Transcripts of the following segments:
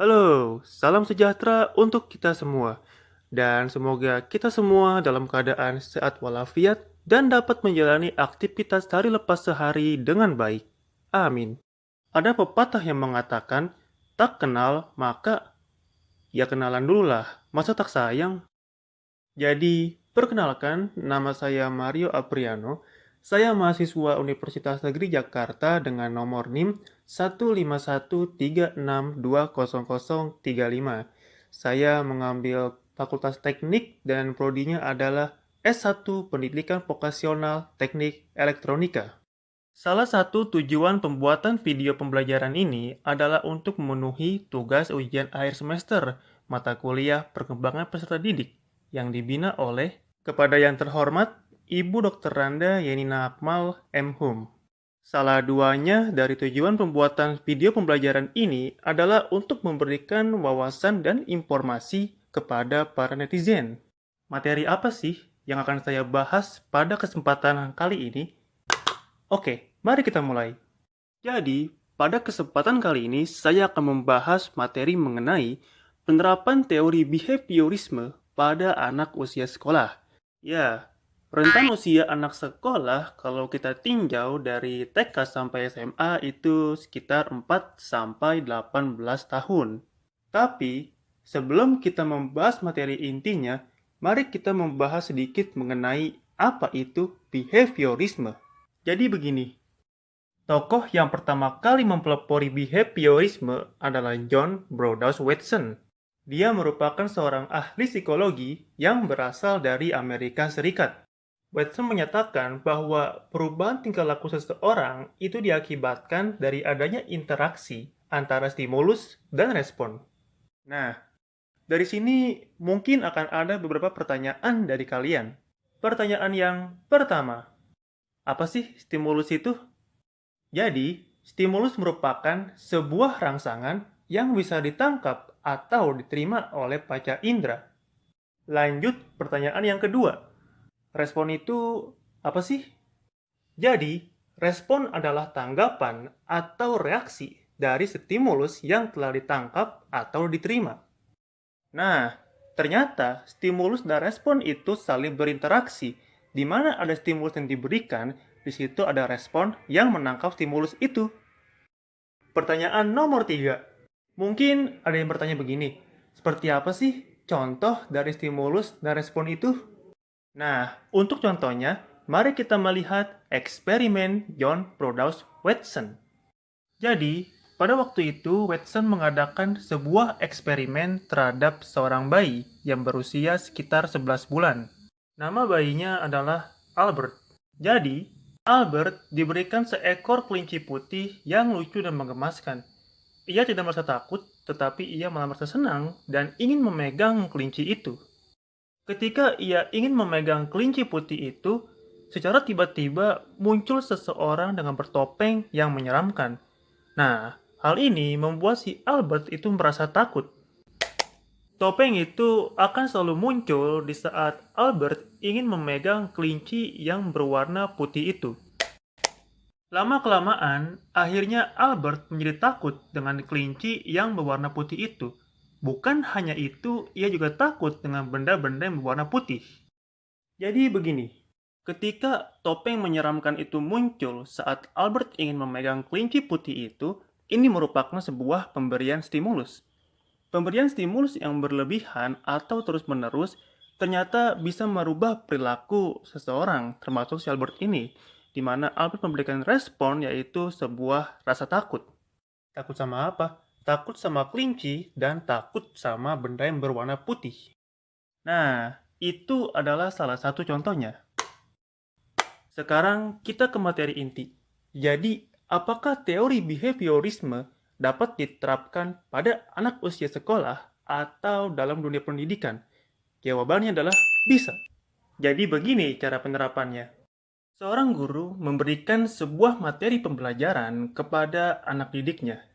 Halo, salam sejahtera untuk kita semua. Dan semoga kita semua dalam keadaan sehat walafiat dan dapat menjalani aktivitas hari lepas sehari dengan baik. Amin. Ada pepatah yang mengatakan, tak kenal maka ya kenalan dulu lah, masa tak sayang? Jadi, perkenalkan, nama saya Mario Apriano. Saya mahasiswa Universitas Negeri Jakarta dengan nomor NIM 15136200035. Saya mengambil Fakultas Teknik dan prodinya adalah S1 Pendidikan Vokasional Teknik Elektronika. Salah satu tujuan pembuatan video pembelajaran ini adalah untuk memenuhi tugas ujian akhir semester mata kuliah perkembangan peserta didik yang dibina oleh kepada yang terhormat Ibu Dr. Randa Yenina Akmal M.Hum. Salah duanya dari tujuan pembuatan video pembelajaran ini adalah untuk memberikan wawasan dan informasi kepada para netizen. Materi apa sih yang akan saya bahas pada kesempatan kali ini? Oke, mari kita mulai. Jadi, pada kesempatan kali ini saya akan membahas materi mengenai penerapan teori behaviorisme pada anak usia sekolah. Ya, rentan usia anak sekolah kalau kita tinjau dari TK sampai SMA itu sekitar 4 sampai 18 tahun. Tapi, sebelum kita membahas materi intinya, mari kita membahas sedikit mengenai apa itu behaviorisme. Jadi begini, tokoh yang pertama kali mempelopori behaviorisme adalah John Brodus Watson. Dia merupakan seorang ahli psikologi yang berasal dari Amerika Serikat. Watson menyatakan bahwa perubahan tingkah laku seseorang itu diakibatkan dari adanya interaksi antara stimulus dan respon. Nah, dari sini mungkin akan ada beberapa pertanyaan dari kalian. Pertanyaan yang pertama, apa sih stimulus itu? Jadi, stimulus merupakan sebuah rangsangan yang bisa ditangkap atau diterima oleh panca indera. Lanjut pertanyaan yang kedua. Respon itu apa sih? Jadi, respon adalah tanggapan atau reaksi dari stimulus yang telah ditangkap atau diterima. Nah, ternyata stimulus dan respon itu saling berinteraksi. Di mana ada stimulus yang diberikan, di situ ada respon yang menangkap stimulus itu. Pertanyaan nomor 3. Mungkin ada yang bertanya begini, seperti apa sih contoh dari stimulus dan respon itu? Nah, untuk contohnya, mari kita melihat eksperimen John Brodus Watson. Jadi, pada waktu itu Watson mengadakan sebuah eksperimen terhadap seorang bayi yang berusia sekitar 11 bulan. Nama bayinya adalah Albert. Jadi, Albert diberikan seekor kelinci putih yang lucu dan menggemaskan. Ia tidak merasa takut, tetapi ia malah merasa senang dan ingin memegang kelinci itu. Ketika ia ingin memegang kelinci putih itu, secara tiba-tiba muncul seseorang dengan bertopeng yang menyeramkan. Nah, hal ini membuat si Albert itu merasa takut. Topeng itu akan selalu muncul di saat Albert ingin memegang kelinci yang berwarna putih itu. Lama-kelamaan, akhirnya Albert menjadi takut dengan kelinci yang berwarna putih itu. Bukan hanya itu, ia juga takut dengan benda-benda yang berwarna putih. Jadi begini, ketika topeng menyeramkan itu muncul saat Albert ingin memegang kelinci putih itu, ini merupakan sebuah pemberian stimulus. Pemberian stimulus yang berlebihan atau terus-menerus ternyata bisa merubah perilaku seseorang, termasuk si Albert ini, di mana Albert memberikan respon yaitu sebuah rasa takut. Takut sama apa? Takut sama kelinci dan takut sama benda yang berwarna putih. Nah, itu adalah salah satu contohnya. Sekarang kita ke materi inti. Jadi, apakah teori behaviorisme dapat diterapkan pada anak usia sekolah atau dalam dunia pendidikan? Jawabannya adalah bisa. Jadi begini cara penerapannya. Seorang guru memberikan sebuah materi pembelajaran kepada anak didiknya.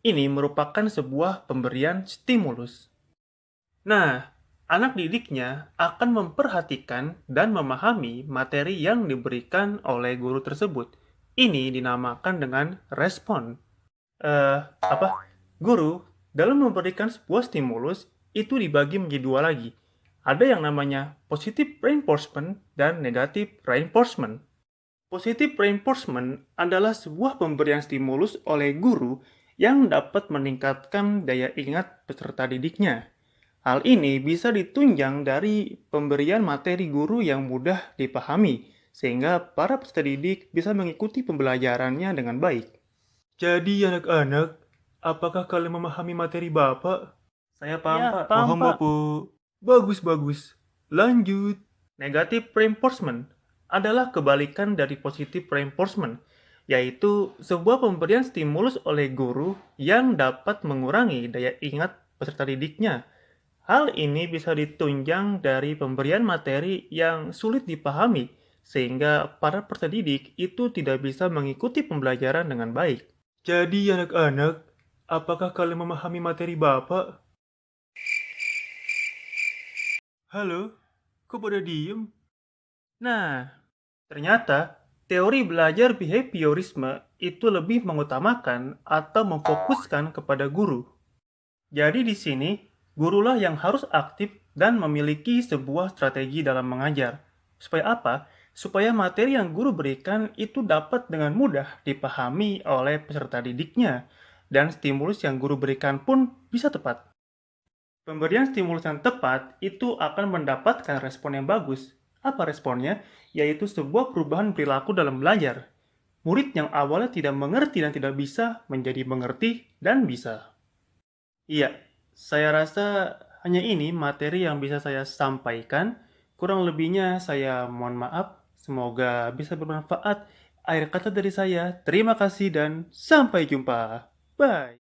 Ini merupakan sebuah pemberian stimulus. Nah, anak didiknya akan memperhatikan dan memahami materi yang diberikan oleh guru tersebut. Ini dinamakan dengan respon. Guru Dalam memberikan sebuah stimulus, itu dibagi menjadi dua lagi. Ada yang namanya positive reinforcement dan negative reinforcement. Positive reinforcement adalah sebuah pemberian stimulus oleh guru yang dapat meningkatkan daya ingat peserta didiknya. Hal ini bisa ditunjang dari pemberian materi guru yang mudah dipahami, sehingga para peserta didik bisa mengikuti pembelajarannya dengan baik. Jadi anak-anak, apakah kalian memahami materi Bapak? Saya paham, Ya, Pak. paham, Paham, Pak. Bapak. Bagus, bagus. Lanjut. Negative reinforcement adalah kebalikan dari positive reinforcement, yaitu sebuah pemberian stimulus oleh guru yang dapat mengurangi daya ingat peserta didiknya. Hal ini bisa ditunjang dari pemberian materi yang sulit dipahami, sehingga para peserta didik itu tidak bisa mengikuti pembelajaran dengan baik. Jadi anak-anak, apakah kalian memahami materi Bapak? Halo, kok pada diem? Nah, ternyata teori belajar behaviorisme itu lebih mengutamakan atau memfokuskan kepada guru. Jadi di sini, gurulah yang harus aktif dan memiliki sebuah strategi dalam mengajar. Supaya apa? Supaya materi yang guru berikan itu dapat dengan mudah dipahami oleh peserta didiknya, dan stimulus yang guru berikan pun bisa tepat. Pemberian stimulus yang tepat itu akan mendapatkan respon yang bagus. Apa responnya? Yaitu sebuah perubahan perilaku dalam belajar. Murid yang awalnya tidak mengerti dan tidak bisa menjadi mengerti dan bisa. Iya, saya rasa hanya ini materi yang bisa saya sampaikan. Kurang lebihnya saya mohon maaf. Semoga bisa bermanfaat. Akhir kata dari saya, terima kasih dan sampai jumpa. Bye.